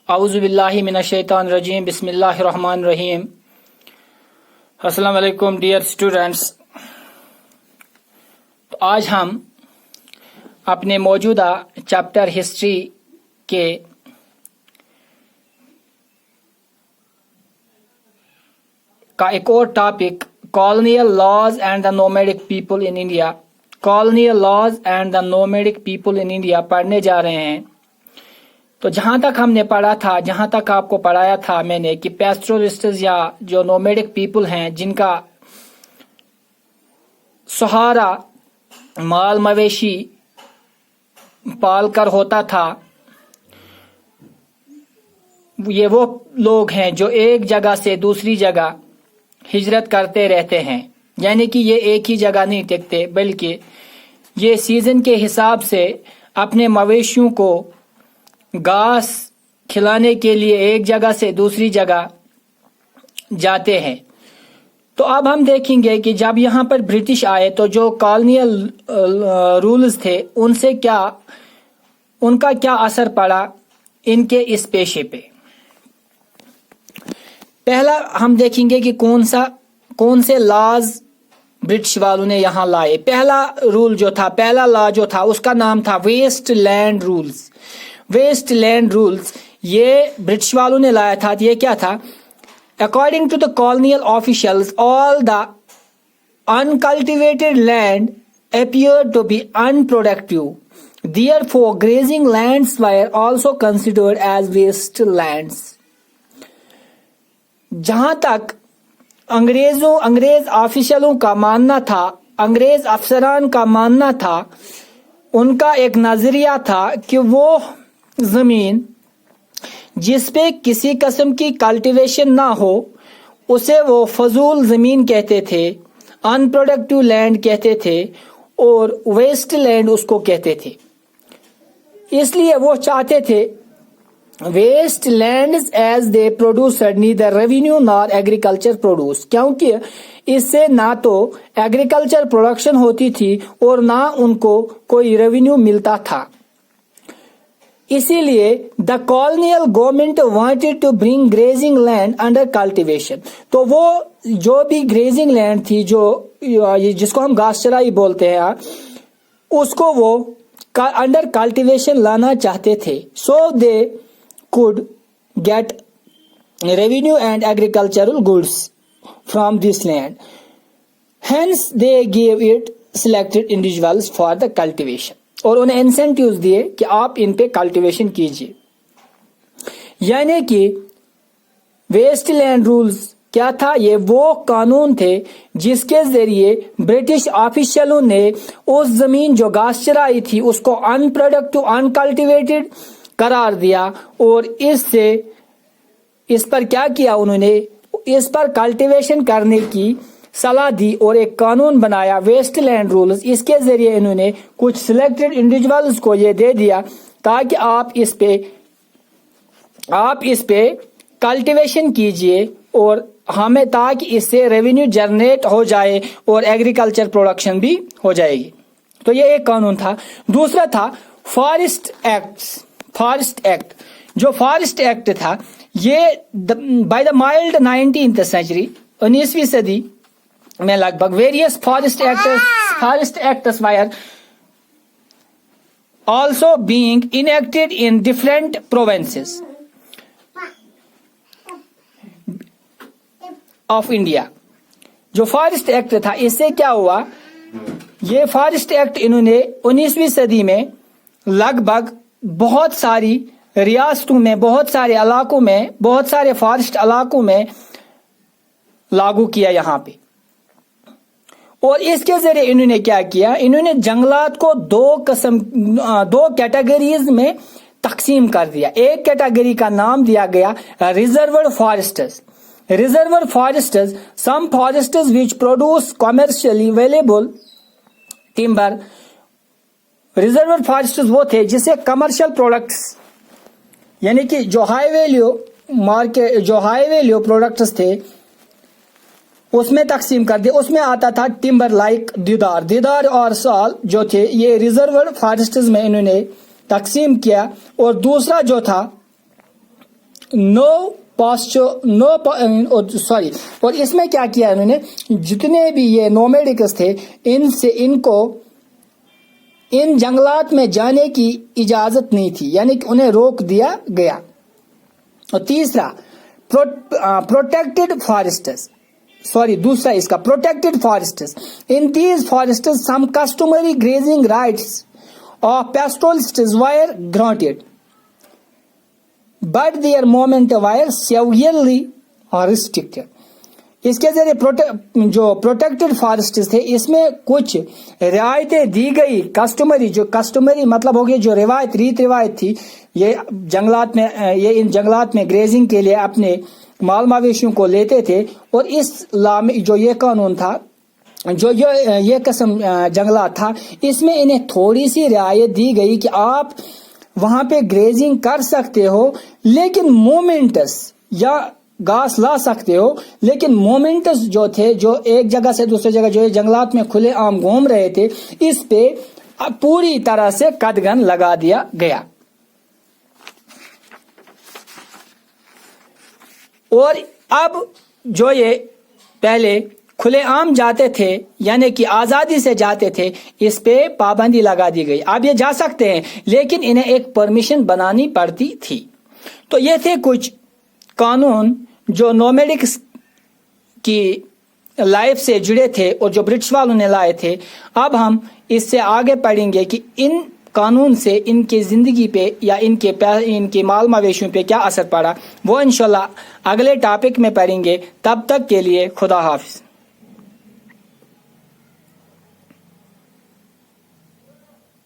اعوذ باللہ من الشیطان الرجیم بسم اللہ الرحمن الرحیم. السلام علیکم ڈیئر اسٹوڈینٹس. تو آج ہم اپنے موجودہ چیپٹر ہسٹری کے کا ایک اور topic colonial laws and the nomadic people in India colonial laws and the nomadic people in India پڑھنے جا رہے ہیں. تو جہاں تک ہم نے پڑھا تھا، جہاں تک آپ کو پڑھایا تھا میں نے کہ پیسٹورلسٹس یا جو نومیڈک پیپل ہیں جن کا سہارا مال مویشی پال کر ہوتا تھا، یہ وہ لوگ ہیں جو ایک جگہ سے دوسری جگہ ہجرت کرتے رہتے ہیں. یعنی کہ یہ ایک ہی جگہ نہیں ٹکتے، بلکہ یہ سیزن کے حساب سے اپنے مویشیوں کو گھاس کھلانے کے لیے ایک جگہ سے دوسری جگہ جاتے ہیں. تو اب ہم دیکھیں گے کہ جب یہاں پر برٹش آئے تو جو کالونیل رولز تھے ان کا کیا اثر پڑا ان کے اس پیشے پہ. پہلا ہم دیکھیں گے کہ کون سے لاز برٹش والوں نے یہاں لائے. پہلا رول جو تھا، پہلا لا جو تھا، اس کا نام تھا waste land rules. Waste land rules یہ برٹش والوں نے لایا تھا. یہ کیا تھا؟ According to the colonial officials all the uncultivated land appeared to be unproductive. Therefore, grazing lands were also considered as waste lands. جہاں تک انگریز آفیشلوں کا ماننا تھا، انگریز افسران کا ماننا تھا، ان کا ایک نظریہ تھا کہ وہ زمین جس پہ کسی قسم کی کلٹیویشن نہ ہو اسے وہ فضول زمین کہتے تھے، ان پروڈکٹیو لینڈ کہتے تھے، اور ویسٹ لینڈ اس کو کہتے تھے. اس لیے وہ چاہتے تھے waste lands as they produced neither revenue nor agriculture produce, کیونکہ اس سے نہ تو ایگریکلچر پروڈکشن ہوتی تھی اور نہ ان کو کوئی ریونیو ملتا تھا. اسی لیے the colonial government wanted to bring grazing land under cultivation. تو وہ جو بھی گریزنگ لینڈ تھی، جس کو ہم گھاس چرائی بولتے ہیں، اس کو وہ انڈر کلٹیویشن لانا چاہتے تھے. سو دے could get revenue and agricultural goods from this land. Hence they gave it selected individuals for the cultivation. اور انہیں انسینٹیوز دیے کہ آپ ان پہ کلٹیویشن کیجیے. یعنی کہ ویسٹ لینڈ رولز کیا تھا؟ یہ وہ قانون تھے جس کے ذریعے برٹش آفیشلوں نے اس زمین جو گھاس چرائی تھی اس کو ان پروڈکٹیو، ان کلٹیویٹڈ قرار دیا، اور اس پر کیا کیا؟ انہوں نے اس پر کلٹیویشن کرنے کی صلاح دی اور ایک قانون بنایا ویسٹ لینڈ رولز. اس کے ذریعے انہوں نے کچھ سلیکٹڈ انڈیویجولز کو یہ دے دیا تاکہ آپ اس پہ کلٹیویشن کیجئے اور ہمیں تاکہ اس سے ریونیو جنریٹ ہو جائے اور ایگریکلچر پروڈکشن بھی ہو جائے گی. تو یہ ایک قانون تھا. دوسرا تھا فارسٹ ایکٹ. جو فارسٹ ایکٹ تھا یہ by the mild 19th century، 19ویں صدی میں لگ بھگ various forest acts were also being enacted in different provinces of India. جو فارسٹ ایکٹ تھا اس سے کیا ہوا؟ یہ فارسٹ ایکٹ انہوں نے 19ویں صدی میں لگ بھگ بہت ساری ریاستوں میں، بہت سارے علاقوں میں، بہت سارے فارسٹ علاقوں میں لاگو کیا یہاں پہ. اور اس کے ذریعے انہوں نے کیا کیا؟ انہوں نے جنگلات کو دو کیٹیگریز میں تقسیم کر دیا. ایک کیٹیگری کا نام دیا گیا reserved forests. Reserved forests some forests which produce commercially valuable timber. Reserved forests وہ تھے جسے کمرشل پروڈکٹس، یعنی کہ جو ہائی ویلیو پروڈکٹس تھے اس میں تقسیم کر دیا. اس میں آتا تھا ٹمبر لائک دیدار اور سال جو تھے، یہ ریزروڈ فارسٹس میں انہوں نے تقسیم کیا. اور دوسرا جو تھا اور اس میں کیا کیا انہوں نے، جتنے بھی یہ نومیڈکس تھے ان کو ان جنگلات میں جانے کی اجازت نہیں تھی، یعنی کہ انہیں روک دیا گیا۔ اور تیسرا پروٹیکٹڈ فارسٹس، دوسرا اس کا protected forests, in these forests some customary grazing rights of pastoralists were granted but their movement were severely restricted. اس کے ذریعے جو پروٹیکٹڈ فارسٹس تھے اس میں کچھ رعایتیں دی گئی، کسٹمری مطلب ہو گیا جو ریت روایت تھی، یہ ان جنگلات میں گریزنگ کے لیے اپنے مال مویشیوں کو لیتے تھے، اور اس لا میں جو یہ قانون تھا، جو یہ قسم جنگلات تھا، اس میں انہیں تھوڑی سی رعایت دی گئی کہ آپ وہاں پہ گریزنگ کر سکتے ہو، لیکن مومنٹس یا گھاس لا سکتے ہو، لیکن مومنٹس جو تھے، جو ایک جگہ سے دوسری جگہ جو جنگلات میں کھلے عام گھوم رہے تھے، اس پہ پوری طرح سے قدغن لگا دیا گیا۔ اور اب جو یہ پہلے کھلے عام جاتے تھے، یعنی کہ آزادی سے جاتے تھے، اس پہ پابندی لگا دی گئی، اب یہ جا سکتے ہیں لیکن انہیں ایک پرمیشن بنانی پڑتی تھی۔ تو یہ تھے کچھ قانون جو نومیڈکس کی لائف سے جڑے تھے اور جو برٹش والوں نے لائے تھے۔ اب ہم اس سے آگے پڑھیں گے کہ ان قانون سے ان کی زندگی پہ یا ان کے مال مویشیوں پہ کیا اثر پڑا، وہ انشاءاللہ اگلے ٹاپک میں پڑھیں گے۔ تب تک کے لیے خدا حافظ۔